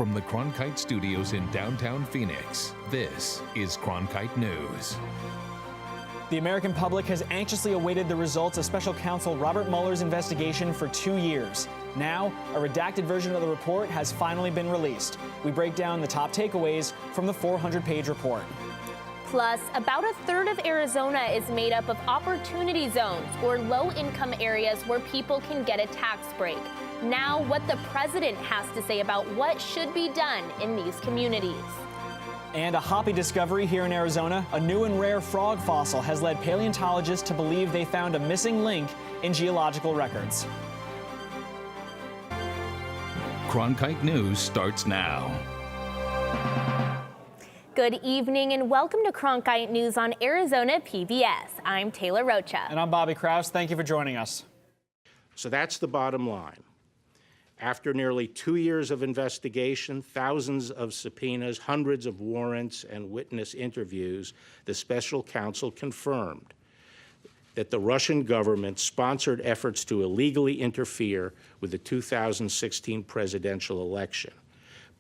From the Cronkite studios in downtown Phoenix, this is Cronkite News. The American public has anxiously awaited the results of Special Counsel Robert Mueller's investigation for 2 years. Now, a redacted version of the report has finally been released. We break down the top takeaways from the 400-page report. Plus, about a third of Arizona is made up of opportunity zones, or low-income areas where people can get a tax break. Now, what the president has to say about what should be done in these communities. And a hoppy discovery here in Arizona. A new and rare frog fossil has led paleontologists to believe they found a missing link in geological records. Cronkite News starts now. Good evening and welcome to Cronkite News on Arizona PBS. I'm Taylor Rocha. And I'm Bobby Kraus. Thank you for joining us. So that's the bottom line. After nearly 2 years of investigation, thousands of subpoenas, hundreds of warrants, and witness interviews, the special counsel confirmed that the Russian government sponsored efforts to illegally interfere with the 2016 presidential election,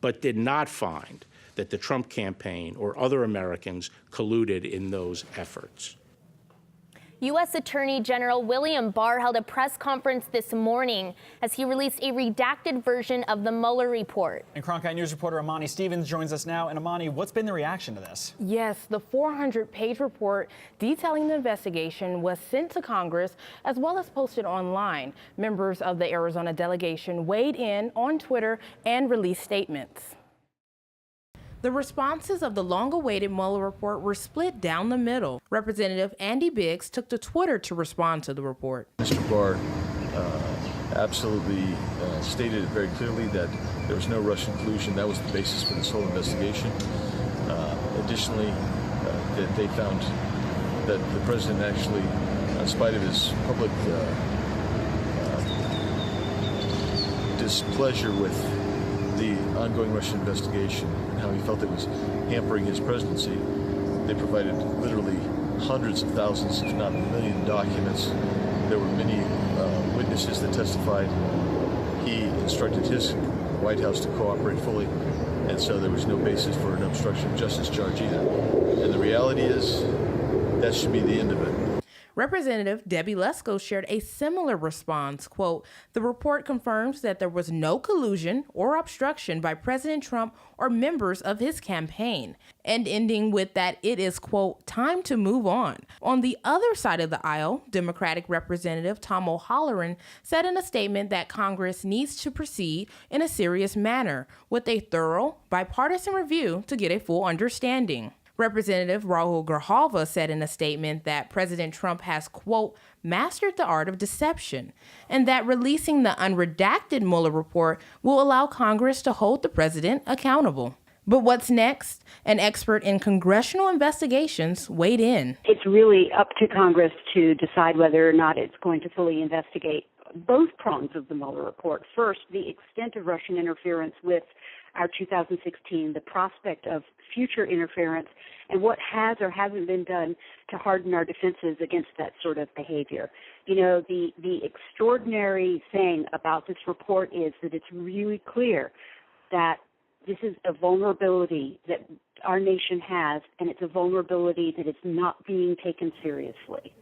but did not find that the Trump campaign or other Americans colluded in those efforts. U.S. Attorney General William Barr held a press conference this morning as he released a redacted version of the Mueller report. And Cronkite News reporter Amani Stevens joins us now. And Amani, what's been the reaction to this? Yes, the 400-page report detailing the investigation was sent to Congress as well as posted online. Members of the Arizona delegation weighed in on Twitter and released statements. The responses of the long-awaited Mueller report were split down the middle. Representative Andy Biggs took to Twitter to respond to the report. Mr. Barr absolutely stated very clearly that there was no Russian collusion. That was the basis for this whole investigation. Additionally, that they found that the president actually, in spite of his public displeasure with the ongoing Russian investigation and how he felt it was hampering his presidency, they provided literally hundreds of thousands, if not a million documents. There were many witnesses that testified. He instructed his White House to cooperate fully, and so there was no basis for an obstruction of justice charge either. And the reality is that should be the end of it. Representative Debbie Lesko shared a similar response. Quote, the report confirms that there was no collusion or obstruction by President Trump or members of his campaign, and ending with that it is, quote, time to move on. On the other side of the aisle, Democratic Representative Tom O'Halloran said in a statement that Congress needs to proceed in a serious manner with a thorough bipartisan review to get a full understanding. Representative Rahul Grijalva said in a statement that President Trump has, quote, mastered the art of deception, and that releasing the unredacted Mueller report will allow Congress to hold the president accountable. But what's next? An expert in congressional investigations weighed in. It's really up to Congress to decide whether or not it's going to fully investigate both prongs of the Mueller report. First, the extent of Russian interference with our 2016, the prospect of future interference, and what has or hasn't been done to harden our defenses against that sort of behavior. You know, the extraordinary thing about this report is that it's really clear that this is a vulnerability that our nation has, and it's a vulnerability that is not being taken seriously.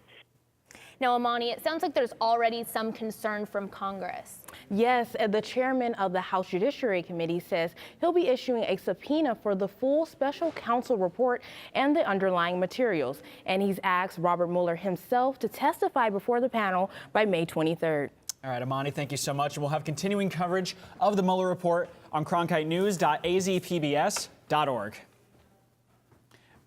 Now, Amani, it sounds like there's already some concern from Congress. Yes, the chairman of the House Judiciary Committee says he'll be issuing a subpoena for the full special counsel report and the underlying materials. And he's asked Robert Mueller himself to testify before the panel by May 23rd. All right, Amani, thank you so much. And we'll have continuing coverage of the Mueller report on cronkitenews.azpbs.org.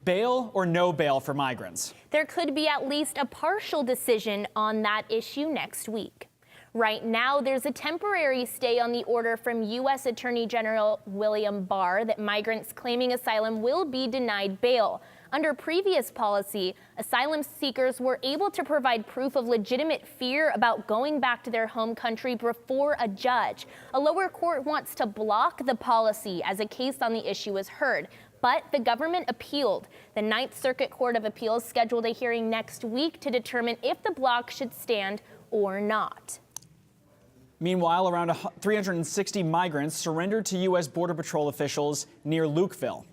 Bail or no bail for migrants? There could be at least a partial decision on that issue next week. Right now, there's a temporary stay on the order from U.S. Attorney General William Barr that migrants claiming asylum will be denied bail. Under previous policy, asylum seekers were able to provide proof of legitimate fear about going back to their home country before a judge. A lower court wants to block the policy as a case on the issue is heard. But the government appealed. The Ninth Circuit Court of Appeals scheduled a hearing next week to determine if the block should stand or not. Meanwhile, around 360 migrants surrendered to U.S. Border Patrol officials near Lukeville.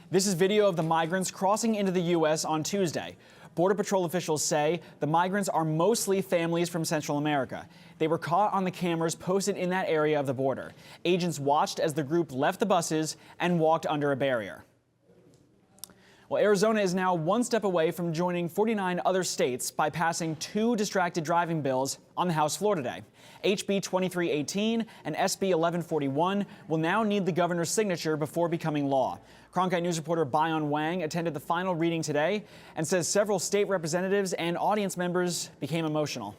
This is video of the migrants crossing into the U.S. on Tuesday. Border Patrol officials say the migrants are mostly families from Central America. They were caught on the cameras posted in that area of the border. Agents watched as the group left the buses and walked under a barrier. Well, Arizona is now one step away from joining 49 other states by passing 2 distracted driving bills on the House floor today. HB 2318 and SB 1141 will now need the governor's signature before becoming law. Cronkite News reporter Bayon Wang attended the final reading today and says several state representatives and audience members became emotional.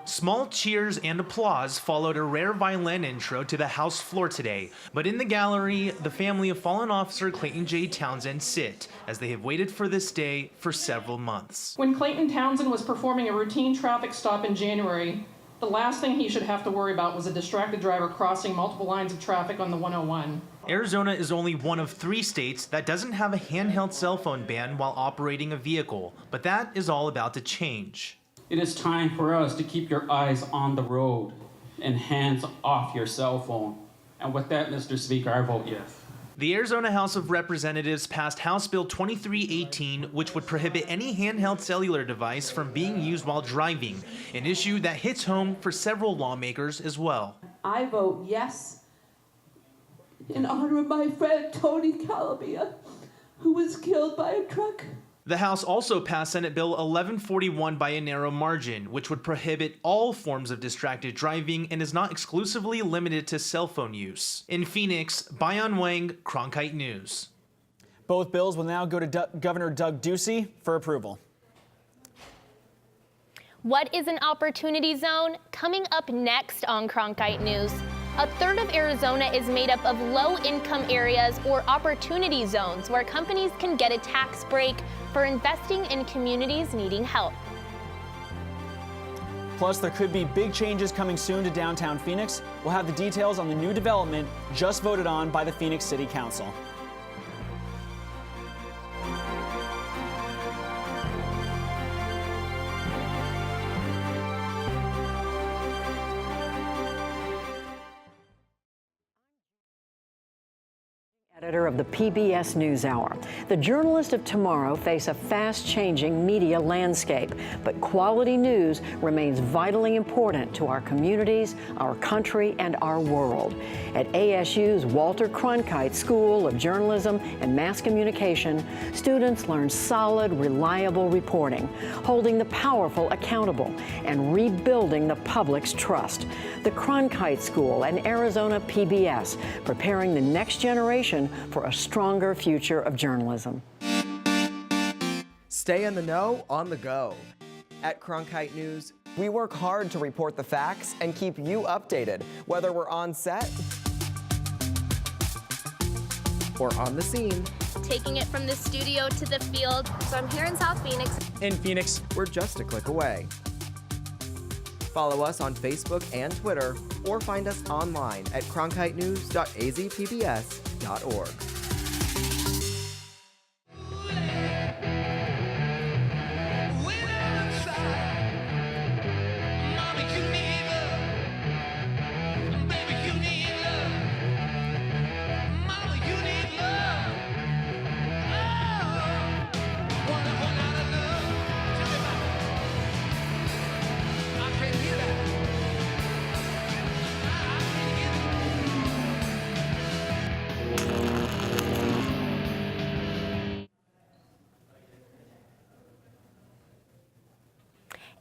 Small cheers and applause followed a rare violin intro to the House floor today. But in the gallery, the family of fallen officer Clayton J. Townsend sit, as they have waited for this day for several months. When Clayton Townsend was performing a routine traffic stop in January, the last thing he should have to worry about was a distracted driver crossing multiple lines of traffic on the 101. Arizona is only one of 3 states that doesn't have a handheld cell phone ban while operating a vehicle, but that is all about to change. It is time for us to keep your eyes on the road and hands off your cell phone. And with that, Mr. Speaker, I vote yes. The Arizona House of Representatives passed House Bill 2318, which would prohibit any handheld cellular device from being used while driving, an issue that hits home for several lawmakers as well. I vote yes in honor of my friend Tony Calabia, who was killed by a truck. The House also passed Senate Bill 1141 by a narrow margin, which would prohibit all forms of distracted driving and is not exclusively limited to cell phone use. In Phoenix, Bayon Wang, Cronkite News. Both bills will now go to Governor Doug Ducey for approval. What is an opportunity zone? Coming up next on Cronkite News. A third of Arizona is made up of low-income areas or opportunity zones where companies can get a tax break for investing in communities needing help. Plus, there could be big changes coming soon to downtown Phoenix. We'll have the details on the new development just voted on by the Phoenix City Council. Editor of the PBS NewsHour. The journalists of tomorrow face a fast-changing media landscape, but quality news remains vitally important to our communities, our country, and our world. At ASU's Walter Cronkite School of Journalism and Mass Communication, students learn solid, reliable reporting, holding the powerful accountable, and rebuilding the public's trust. The Cronkite School and Arizona PBS, preparing the next generation for a stronger future of journalism. Stay in the know on the go. At Cronkite News, we work hard to report the facts and keep you updated, whether we're on set or on the scene. Taking it from the studio to the field. So I'm here in South Phoenix. In Phoenix, we're just a click away. Follow us on Facebook and Twitter, or find us online at cronkitenews.azpbs.org.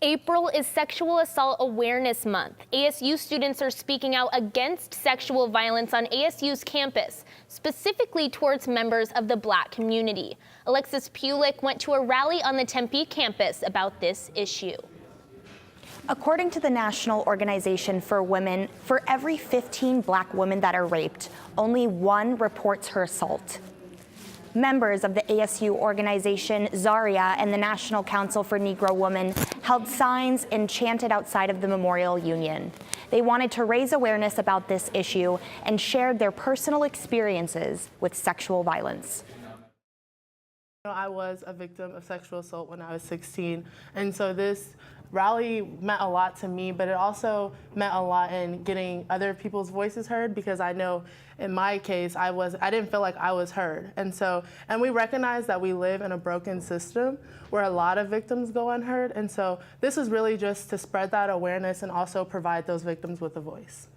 April is Sexual Assault Awareness Month. ASU students are speaking out against sexual violence on ASU's campus, specifically towards members of the Black community. Alexis Pulick went to a rally on the Tempe campus about this issue. According to the National Organization for Women, for every 15 Black women that are raped, only 1 reports her assault. Members of the ASU organization Zaria and the National Council for Negro Women held signs and chanted outside of the Memorial Union. They wanted to raise awareness about this issue and shared their personal experiences with sexual violence. I was a victim of sexual assault when I was 16, and so this rally meant a lot to me, but it also meant a lot in getting other people's voices heard, because I know in my case, I didn't feel like I was heard. And we recognize that we live in a broken system where a lot of victims go unheard. And so this is really just to spread that awareness and also provide those victims with a voice.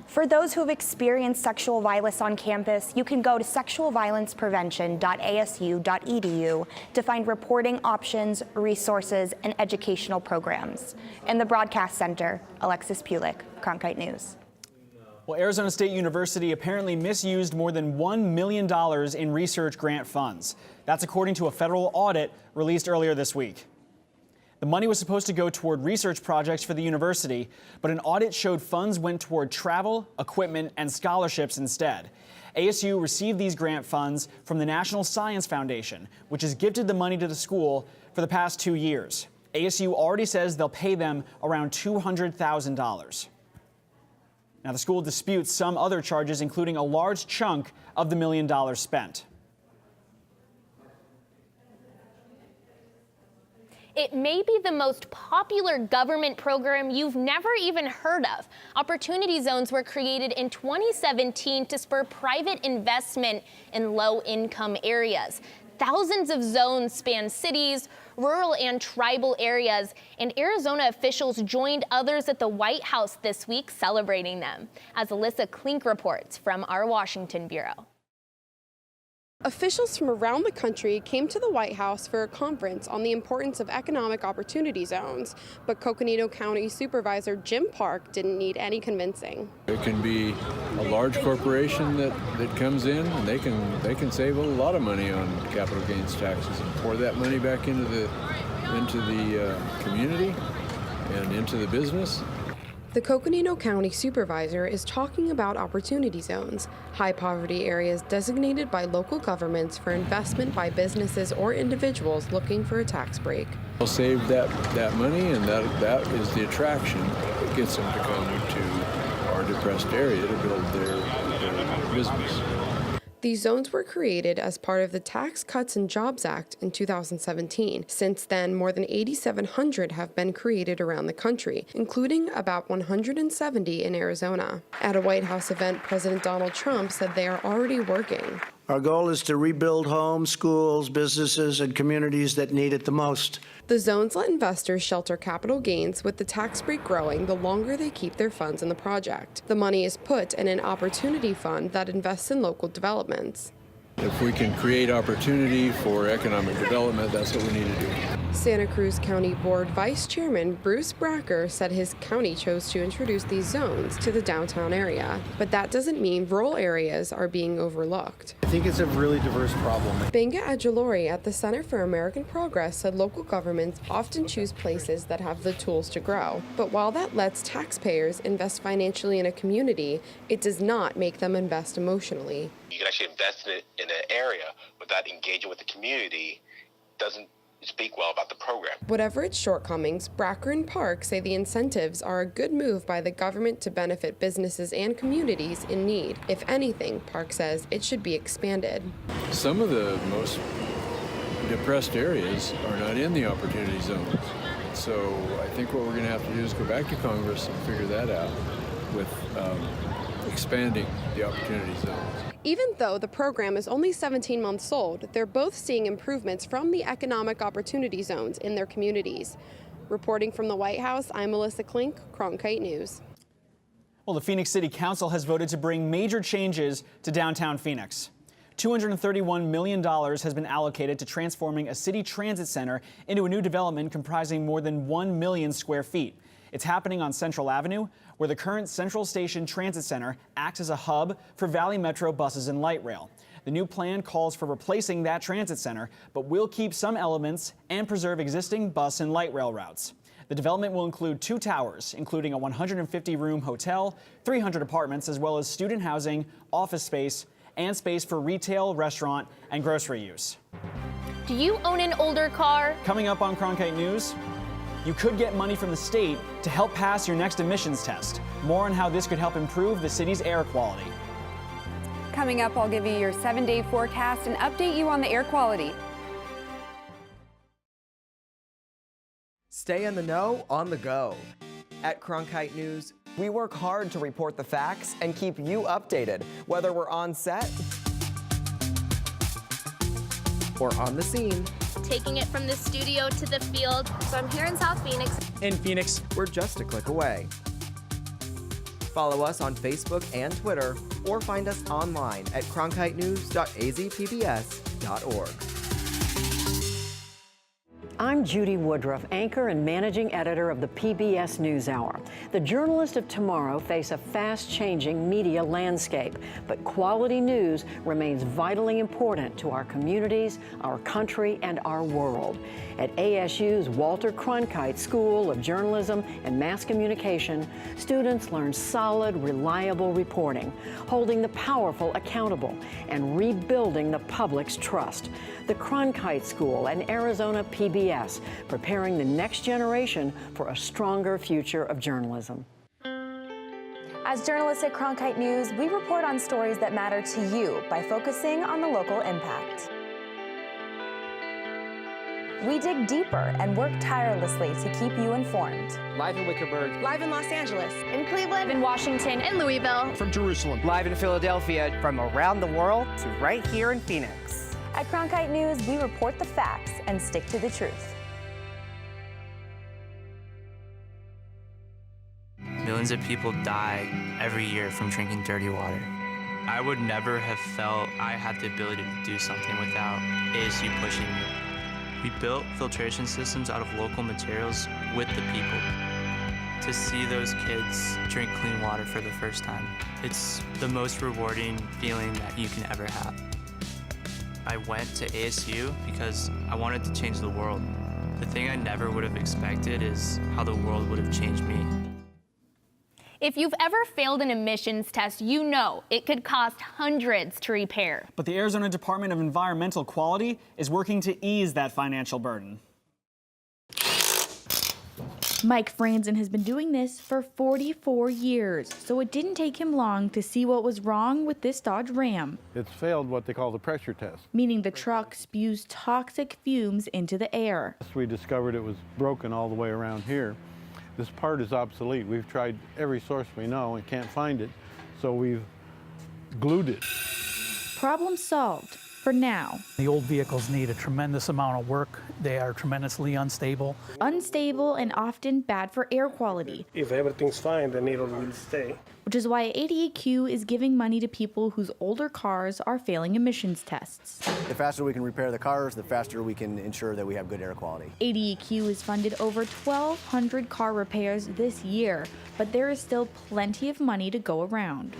For those who have experienced sexual violence on campus, you can go to sexualviolenceprevention.asu.edu to find reporting options, resources, and educational programs. In the Broadcast Center, Alexis Pulick, Cronkite News. Well, Arizona State University apparently misused more than $1 million in research grant funds. That's according to a federal audit released earlier this week. The money was supposed to go toward research projects for the university, but an audit showed funds went toward travel, equipment, and scholarships instead. ASU received these grant funds from the National Science Foundation, which has gifted the money to the school for the past 2 years. ASU already says they'll pay them around $200,000. Now, the school disputes some other charges, including a large chunk of the $1 million spent. It may be the most popular government program you've never even heard of. Opportunity zones were created in 2017 to spur private investment in low-income areas. Thousands of zones span cities, rural and tribal areas, and Arizona officials joined others at the White House this week celebrating them. As Alyssa Klink reports from our Washington bureau. Officials from around the country came to the White House for a conference on the importance of economic opportunity zones, but Coconino County Supervisor Jim Park didn't need any convincing. It can be a large corporation that comes in, and they can save a lot of money on capital gains taxes and pour that money back into the community and into the business. The Coconino County Supervisor is talking about opportunity zones, high poverty areas designated by local governments for investment by businesses or individuals looking for a tax break. They'll save that money, and that is the attraction that gets them to come to our depressed area to build their business. These zones were created as part of the Tax Cuts and Jobs Act in 2017. Since then, more than 8,700 have been created around the country, including about 170 in Arizona. At a White House event, President Donald Trump said they are already working. Our goal is to rebuild homes, schools, businesses, and communities that need it the most. The zones let investors shelter capital gains, with the tax break growing the longer they keep their funds in the project. The money is put in an opportunity fund that invests in local developments. If we can create opportunity for economic development, that's what we need to do. Santa Cruz County Board Vice Chairman Bruce Bracker said his county chose to introduce these zones to the downtown area, but that doesn't mean rural areas are being overlooked. I think it's a really diverse problem. Benga Adjulori at the Center for American Progress said local governments often choose places that have the tools to grow, but while that lets taxpayers invest financially in a community, it does not make them invest emotionally. You can actually invest in an area without engaging with the community. Doesn't speak well about the program. Whatever its shortcomings, Bracker and Park say the incentives are a good move by the government to benefit businesses and communities in need. If anything, Park says it should be expanded. Some of the most depressed areas are not in the opportunity zones. So I think what we're going to have to do is go back to Congress and figure that out with expanding the opportunity zones. Even though the program is only 17 months old, they're both seeing improvements from the economic opportunity zones in their communities. Reporting from the White House, I'm Melissa Klink, Cronkite News. Well, the Phoenix City Council has voted to bring major changes to downtown Phoenix. $231 million has been allocated to transforming a city transit center into a new development comprising more than 1 million square feet. It's happening on Central Avenue, where the current Central Station Transit Center acts as a hub for Valley Metro buses and light rail. The new plan calls for replacing that transit center, but will keep some elements and preserve existing bus and light rail routes. The development will include 2 towers, including a 150-room hotel, 300 apartments, as well as student housing, office space, and space for retail, restaurant, and grocery use. Do you own an older car? Coming up on Cronkite News, you could get money from the state to help pass your next emissions test. More on how this could help improve the city's air quality. Coming up, I'll give you your 7-day forecast and update you on the air quality. Stay in the know on the go. At Cronkite News, we work hard to report the facts and keep you updated, whether we're on set or on the scene. Taking it from the studio to the field. So I'm here in South Phoenix. In Phoenix, we're just a click away. Follow us on Facebook and Twitter, or find us online at cronkitenews.azpbs.org. I'm Judy Woodruff, anchor and managing editor of the PBS NewsHour. The journalists of tomorrow face a fast-changing media landscape, but quality news remains vitally important to our communities, our country, and our world. At ASU's Walter Cronkite School of Journalism and Mass Communication, students learn solid, reliable reporting, holding the powerful accountable, and rebuilding the public's trust. The Cronkite School and Arizona PBS, preparing the next generation for a stronger future of journalism. As journalists at Cronkite News, we report on stories that matter to you by focusing on the local impact. We dig deeper and work tirelessly to keep you informed. Live in Wickerburg. Live in Los Angeles. In Cleveland, in Washington, in Louisville. From Jerusalem. Live in Philadelphia. From around the world to right here in Phoenix. At Cronkite News, we report the facts and stick to the truth. Millions of people die every year from drinking dirty water. I would never have felt I had the ability to do something without ASU pushing me. We built filtration systems out of local materials with the people. To see those kids drink clean water for the first time, it's the most rewarding feeling that you can ever have. I went to ASU because I wanted to change the world. The thing I never would have expected is how the world would have changed me. If you've ever failed an emissions test, you know it could cost hundreds to repair. But the Arizona Department of Environmental Quality is working to ease that financial burden. Mike Franzen has been doing this for 44 years, so it didn't take him long to see what was wrong with this Dodge Ram. It's failed what they call the pressure test. Meaning the truck spews toxic fumes into the air. We discovered it was broken all the way around here. This part is obsolete. We've tried every source we know and can't find it, so we've glued it. Problem solved. For now. The old vehicles need a tremendous amount of work. They are tremendously unstable. Unstable and often bad for air quality. If everything's fine, then it'll stay. Which is why ADEQ is giving money to people whose older cars are failing emissions tests. The faster we can repair the cars, the faster we can ensure that we have good air quality. ADEQ has funded over 1,200 car repairs this year, but there is still plenty of money to go around.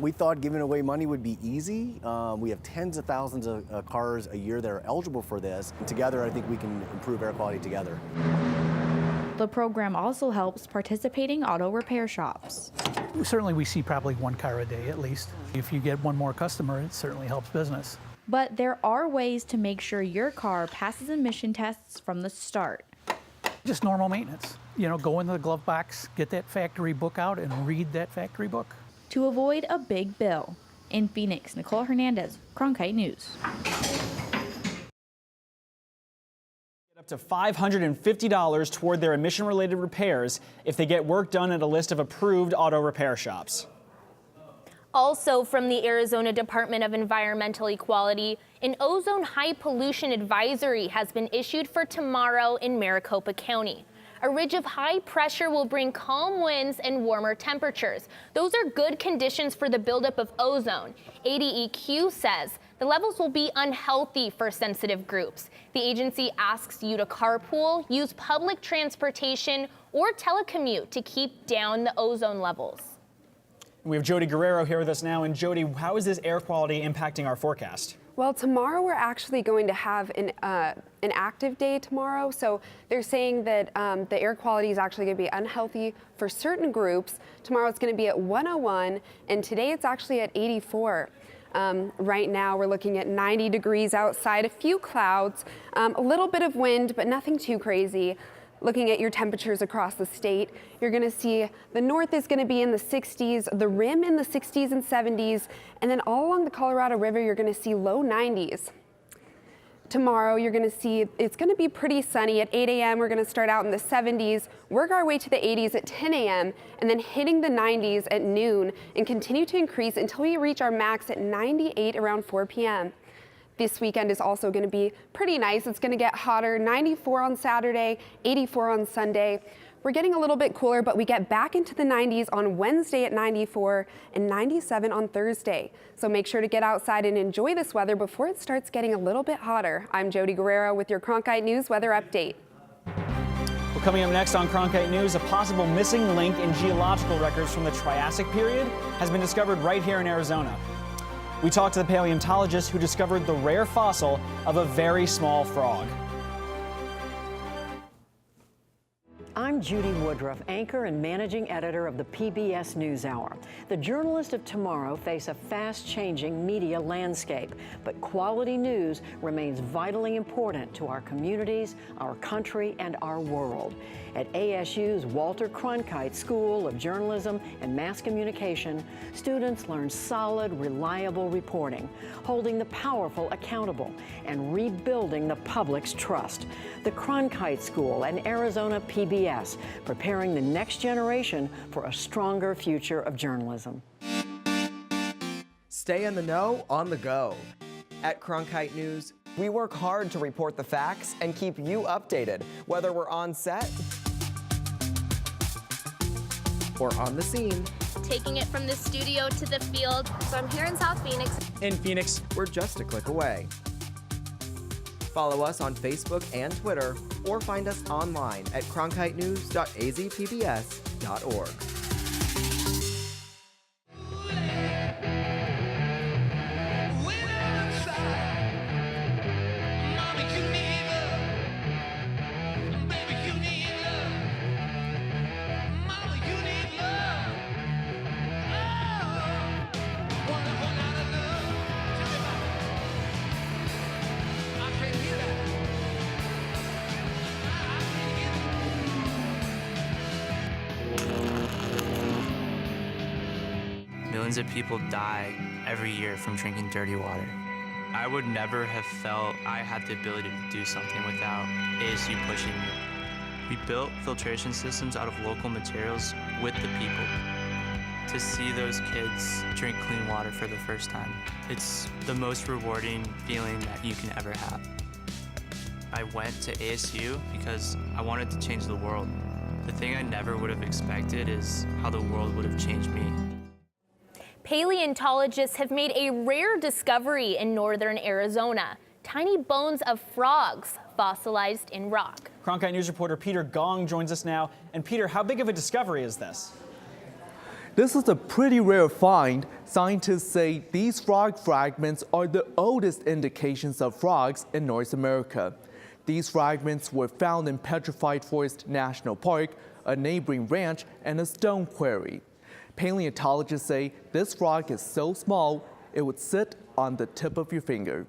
We thought giving away money would be easy. We have tens of thousands of cars a year that are eligible for this. And together, I think we can improve air quality together. The program also helps participating auto repair shops. Certainly we see probably one car a day at least. If you get one more customer, it certainly helps business. But there are ways to make sure your car passes emission tests from the start. Just normal maintenance. You know, go into the glove box, get that factory book out and read that factory book. To avoid a big bill. In Phoenix, Nicole Hernandez, Cronkite News. Up to $550 toward their emission-related repairs if they get work done at a list of approved auto repair shops. Also from the Arizona Department of Environmental Equality, an ozone high pollution advisory has been issued for tomorrow in Maricopa County. A ridge of high pressure will bring calm winds and warmer temperatures. Those are good conditions for the buildup of ozone. ADEQ says the levels will be unhealthy for sensitive groups. The agency asks you to carpool, use public transportation, or telecommute to keep down the ozone levels. We have Jody Guerrero here with us now. And Jody, how is this air quality impacting our forecast? Well, tomorrow we're actually going to have an active day tomorrow. So they're saying that the air quality is actually going to be unhealthy for certain groups. Tomorrow it's going to be at 101, and today it's actually at 84. Right now we're looking at 90 degrees outside, a few clouds, a little bit of wind, but nothing too crazy. Looking at your temperatures across the state, you're going to see the north is going to be in the 60s, the rim in the 60s and 70s, and then all along the Colorado River, you're going to see low 90s. Tomorrow, you're going to see it's going to be pretty sunny. At 8 a.m., we're going to start out in the 70s, work our way to the 80s at 10 a.m., and then hitting the 90s at noon and continue to increase until we reach our max at 98 around 4 p.m. This weekend is also going to be pretty nice. It's going to get hotter, 94 on Saturday, 84 on Sunday. We're getting a little bit cooler, but we get back into the 90s on Wednesday at 94 and 97 on Thursday. So make sure to get outside and enjoy this weather before it starts getting a little bit hotter. I'm Jody Guerrero with your Cronkite News weather update. Well, coming up next on Cronkite News, a possible missing link in geological records from the Triassic period has been discovered right here in Arizona. We talked to the paleontologist who discovered the rare fossil of a very small frog. I'm Judy Woodruff, anchor and managing editor of the PBS NewsHour. The journalists of tomorrow face a fast-changing media landscape, but quality news remains vitally important to our communities, our country, and our world. At ASU's Walter Cronkite School of Journalism and Mass Communication, students learn solid, reliable reporting, holding the powerful accountable, and rebuilding the public's trust. The Cronkite School and Arizona PBS, preparing the next generation for a stronger future of journalism. Stay in the know on the go. At Cronkite News, we work hard to report the facts and keep you updated, whether we're on set or on the scene. Taking it from the studio to the field. So I'm here in South Phoenix. In Phoenix, we're just a click away. Follow us on Facebook and Twitter, or find us online at cronkitenews.azpbs.org. Millions of people die every year from drinking dirty water. I would never have felt I had the ability to do something without ASU pushing me. We built filtration systems out of local materials with the people. To see those kids drink clean water for the first time, it's the most rewarding feeling that you can ever have. I went to ASU because I wanted to change the world. The thing I never would have expected is how the world would have changed me. Paleontologists have made a rare discovery in northern Arizona. Tiny bones of frogs fossilized in rock. Cronkite News reporter Peter Gong joins us now. And Peter, how big of a discovery is this? This is a pretty rare find. Scientists say these frog fragments are the oldest indications of frogs in North America. These fragments were found in Petrified Forest National Park, a neighboring ranch, and a stone quarry. Paleontologists say this frog is so small, it would sit on the tip of your finger.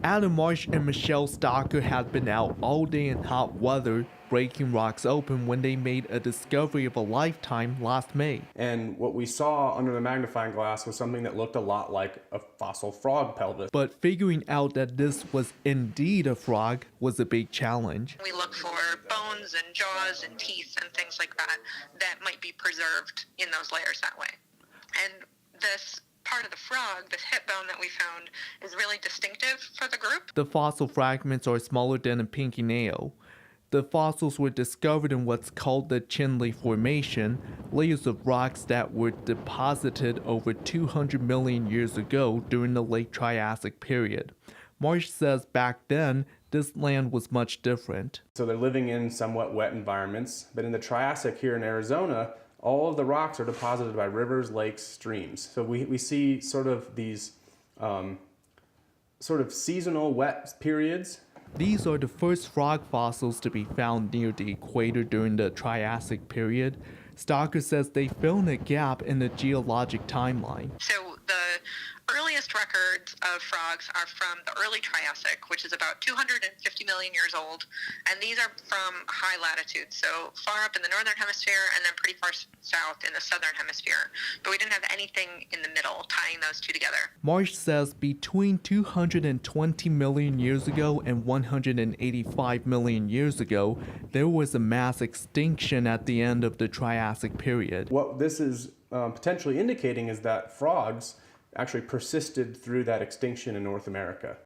Adam Marsh and Michelle Stocker had been out all day in hot weather, breaking rocks open when they made a discovery of a lifetime last May. And what we saw under the magnifying glass was something that looked a lot like a fossil frog pelvis. But figuring out that this was indeed a frog was a big challenge. We look for bones and jaws and teeth and things like that that might be preserved in those layers that way. And this part of the frog, this hip bone that we found, is really distinctive for the group. The fossil fragments are smaller than a pinky nail. The fossils were discovered in what's called the Chinle Formation, layers of rocks that were deposited over 200 million years ago during the late Triassic period. Marsh says back then, this land was much different. So they're living in somewhat wet environments, but in the Triassic here in Arizona, all of the rocks are deposited by rivers, lakes, streams. So we see sort of these sort of seasonal wet periods. These are the first frog fossils to be found near the equator during the Triassic period. Stocker says they fill in a gap in the geologic timeline. So the earliest earliest records of frogs are from the early Triassic, which is about 250 million years old, and these are from high latitudes, so far up in the northern hemisphere and then pretty far south in the southern hemisphere. But we didn't have anything in the middle tying those two together. Marsh says between 220 million years ago and 185 million years ago, there was a mass extinction at the end of the Triassic period. What this is potentially indicating is that frogs actually persisted through that extinction in North America.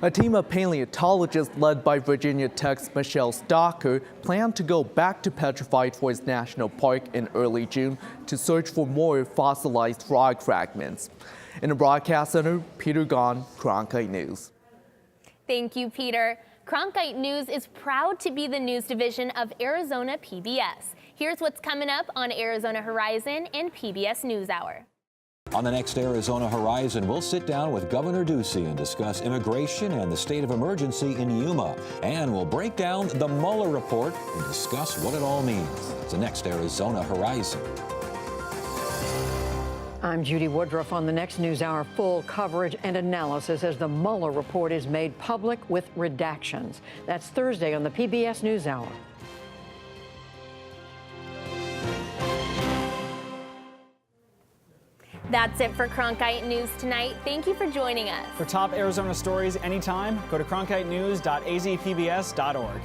A team of paleontologists led by Virginia Tech's Michelle Stocker plan to go back to Petrified Forest National Park in early June to search for more fossilized frog fragments. In the broadcast center, Peter Gahn, Cronkite News. Thank you, Peter. Cronkite News is proud to be the news division of Arizona PBS. Here's what's coming up on Arizona Horizon and PBS NewsHour. On the next Arizona Horizon, we'll sit down with Governor Ducey and discuss immigration and the state of emergency in Yuma. And we'll break down the Mueller report and discuss what it all means. It's the next Arizona Horizon. I'm Judy Woodruff. On the next NewsHour, full coverage and analysis as the Mueller report is made public with redactions. That's Thursday on the PBS NewsHour. That's it for Cronkite News tonight. Thank you for joining us. For top Arizona stories anytime, go to cronkitenews.azpbs.org.